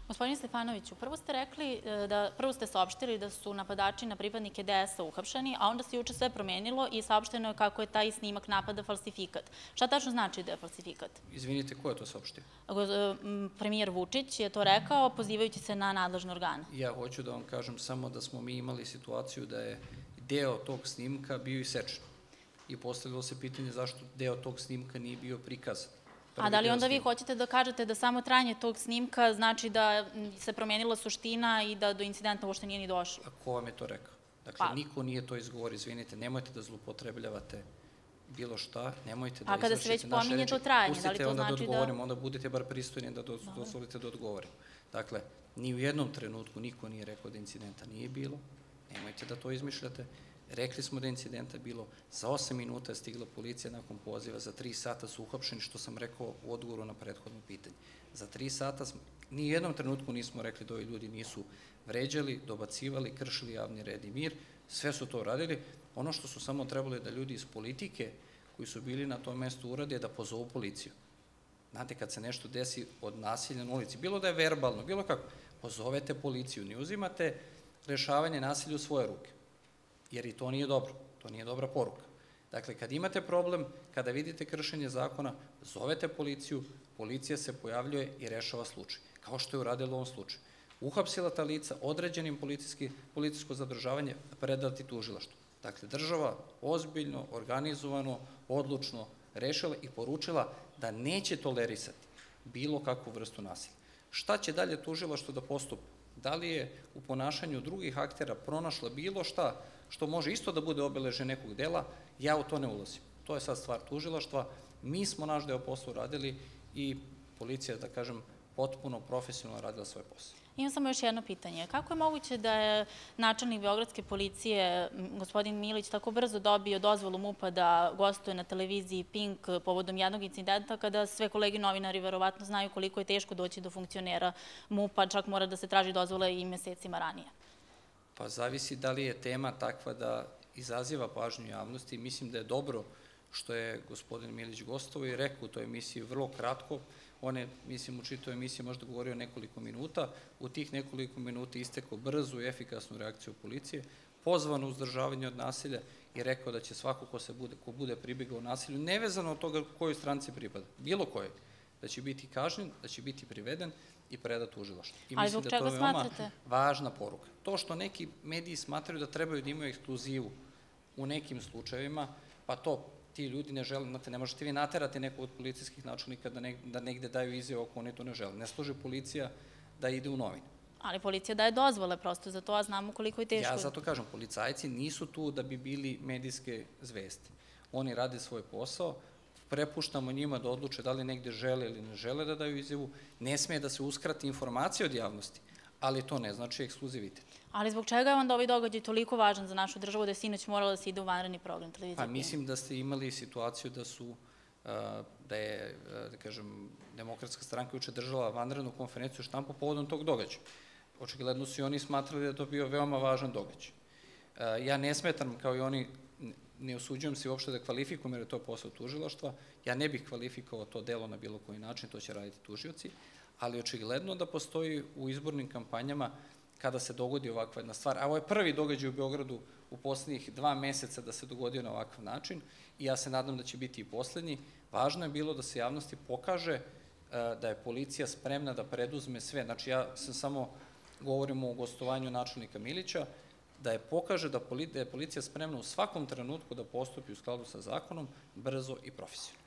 Gospodine Stefanoviću, prvo ste saopštili da su napadači na pripadnike DS-a uhapšeni, a onda se juče sve promenilo i saopšteno je kako je taj snimak napada falsifikat. Šta tačno znači da je falsifikat? Izvinite, ko je to saopštio? Premijer Vučić je to rekao, pozivajući se na nadležne organe. Ja hoću da vam kažem samo da smo mi imali situaciju da je deo tog snimka bio isečen. I postavilo se pitanje zašto deo tog snimka nije bio prikazan. A da li onda vi hoćete da kažete da samo trajanje tog snimka znači da se promenila suština i da do incidenta uopšte nije ni došlo? A ko vam je to rekao? Dakle, niko nije to izgovorio, izvinite, nemojte da zloupotrebljavate bilo šta, nemojte da izvršite naše reči. A kada se već pominje to trajanje, da li to znači da... Pustite onda da odgovorim, onda budete bar pristojni da dozvolite da odgovorim. Dakle, ni u jednom trenutku niko nije rekao da incidenta nije bilo, nemojte da to izmišljate. Rekli smo da je incidenta bilo, za 8 minuta je stigla policija nakon poziva, za 3 sata su uhapšeni, što sam rekao u odgovoru na prethodno pitanje. Za 3 sata, ni u jednom trenutku nismo rekli da ovi ljudi nisu vređali, dobacivali, kršili javni red i mir, sve su to radili. Ono što su samo trebali da ljudi iz politike koji su bili na tom mestu urade je da pozovu policiju. Znate, kad se nešto desi od nasilja na ulici, bilo da je verbalno, bilo kako, pozovete policiju, ne uzimate rešavanje nasilja u svoje ruke. Jer i to nije dobro, to nije dobra poruka. Dakle, kad imate problem, kada vidite kršenje zakona, zovete policiju, policija se pojavljuje i rešava slučaj, kao što je uradila u ovom slučaju. Uhapsila ta lica, određenim policijsko zadržavanje, predati tužilaštvu. Dakle, država ozbiljno, organizovano, odlučno rešila i poručila da neće tolerisati bilo kakvu vrstu nasilja. Šta će dalje tužilaštvo da postupa? Da li je u ponašanju drugih aktera pronašla bilo šta što može isto da bude obeležje nekog dela, ja u to ne ulazim. To je sad stvar tužilaštva. Mi smo naš deo posla uradili i policija, da kažem, potpuno profesionalno radila svoj posao. Imam samo još jedno pitanje. Kako je moguće da je načelnik Beogradske policije, gospodin Milić, tako brzo dobio dozvolu MUP-a da gostuje na televiziji Pink povodom jednog incidenta, kada sve kolege novinari verovatno znaju koliko je teško doći do funkcionera MUP-a, čak mora da se traži dozvola i mesecima ranije? Pa zavisi da li je tema takva da izaziva pažnju javnosti. Mislim da je dobro što je gospodin Milić gostovao i rekao u toj emisiji vrlo kratko. On je, mislim, u čitoj emisiji možda govorio nekoliko minuta. U tih nekoliko minuta istekao brzu i efikasnu reakciju policije, pozvano uzdržavanje od nasilja i rekao da će svako ko bude pribegao nasilju, nevezano od toga kojoj stranci pripada, bilo kojoj, da će biti kažnjen, da će biti priveden i predat tužilaštvu. I mislim da to je veoma važna poruka. To što neki mediji smatraju da trebaju da imaju ekskluzivu u nekim slučajevima, pa to ti ljudi ne žele, znate, ne možete vi naterati nekog od policijskih načelnika da negde daju izjavu ako oni to ne žele. Ne služi policija da ide u novine. Ali policija daje dozvole prosto za to, a znamo koliko je teško. Ja zato kažem, policajci nisu tu da bi bili medijske zvezde. Oni rade svoj posao, prepuštamo njima da odluče da li negde žele ili ne žele da daju izjavu, ne smije da se uskrati informacija od javnosti, ali to ne znači ekskluzivitet. Ali zbog čega je onda ovaj događaj toliko važan za našu državu da je sinoć moralo da se ide u vanredni program televizije? Pa mislim da ste imali situaciju da je, da kažem, Demokratska stranka juče držala vanrednu konferenciju štampu povodom tog događaja. Očigledno su i oni smatrali da je to bio veoma važan događaj. Ja ne smetam, kao i oni, ne osuđujem se uopšte da kvalifikujem jer je to posao tužilaštva, ja ne bih kvalifikovao to delo na bilo koji način, to će raditi tužioci, ali očigledno da postoji u izbornim kampanjama kada se dogodi ovakva jedna stvar, a ovo je prvi događaj u Beogradu u poslednjih 2 meseca da se dogodio na ovakav način i ja se nadam da će biti i poslednji, važno je bilo da se javnosti pokaže da je policija spremna da preduzme sve, znači ja sam samo govorim o gostovanju načelnika Milića, da je pokaže da je policija spremna u svakom trenutku da postupi u skladu sa zakonom, brzo i profesionalno.